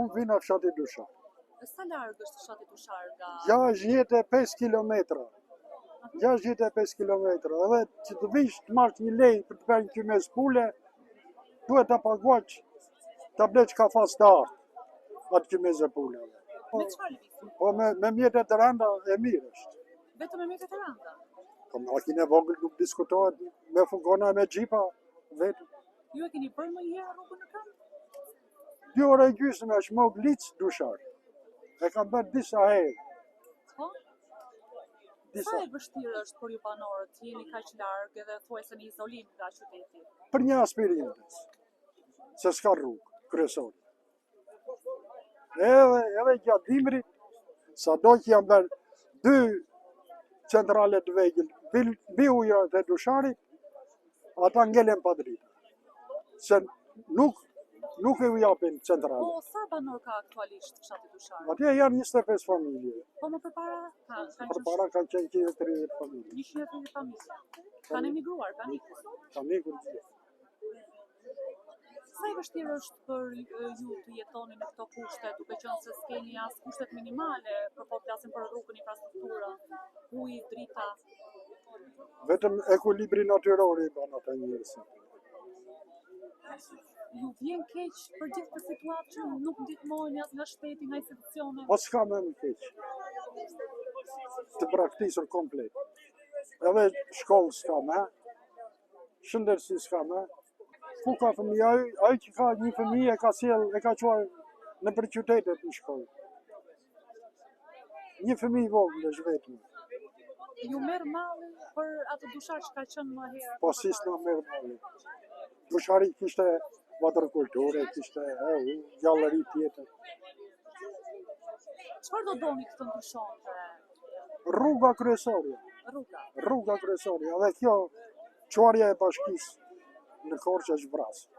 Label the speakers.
Speaker 1: Unë vi në fshati Dushar.
Speaker 2: Sa larg është fshati Dushar nga...
Speaker 1: 65 kilometra. 65 kilometra. Edhe që të vish të marrë një lej për të bërë një kymes pule, duhet të paguash të bleq ka fas të artë, atë kymes e pule.
Speaker 2: Me çfarë lëvizni?
Speaker 1: Po me mjetet të rënda e mirë është.
Speaker 2: Vetëm me mjetet e rënda?
Speaker 1: Po makinë e vogël nuk diskutohet, me furgona me xhipa vetë.
Speaker 2: Ju e keni bërë më njëherë rrugën në këmbë?
Speaker 1: 2 orë e gjysmë është më Glic Dushar. E kam bërë disa herë.
Speaker 2: Po? Sa e vështirë është për ju banorët, jeni kaq larg edhe thuajse në izolim nga qyteti?
Speaker 1: Për një aspirintës, se s'ka rrugë kryesore. Edhe gjatë dimrit, sado që jam bërë 2 centrale të vegjël, mbi ujërat e Dusharit, ata ngelen pa dritë. Se nuk e u japin centrale.
Speaker 2: Po, sa banor ka aktualisht fshati Dushar?
Speaker 1: Atje janë 25 familje.
Speaker 2: Po më përpara
Speaker 1: Përpara kanë qenë 130 familje.
Speaker 2: 130 familje. Kanë emigruar, kanë ikur.
Speaker 1: Kanë ikur gjithë.
Speaker 2: Sa e vështirë është për ju të jetoni në këto kushte, duke qenë se s'keni as kushtet minimale, për po flasim për rrugën, infrastrukturën, uji, drita?
Speaker 1: Vetëm ekuilibri natyror i bën ata njerëzit.
Speaker 2: Ju vjen keq për gjithë këtë situatë që nuk ndihmoni as nga shteti, nga institucionet?
Speaker 1: Po s'ka më keq. Të braktisur komplet. Edhe shkollë s'ka më, shëndetësi s'ka më. Ku ka fëmija? Ai që ka një fëmijë e ka çuar në për qytetet në shkollë. Një fëmijë vogël është vetëm.
Speaker 2: Ju merr malli për atë Dushar që ka qenë më herë?
Speaker 1: Po si s'na merr malli. Dushari kishte vatërkulturë, kishte gjallëri tjetër.
Speaker 2: Çfarë do doni të ndryshonte?
Speaker 1: Rruga kryesore. Rruga kryesore. Edhe kjo çuarja e bashkisë në Korçë është vrasë.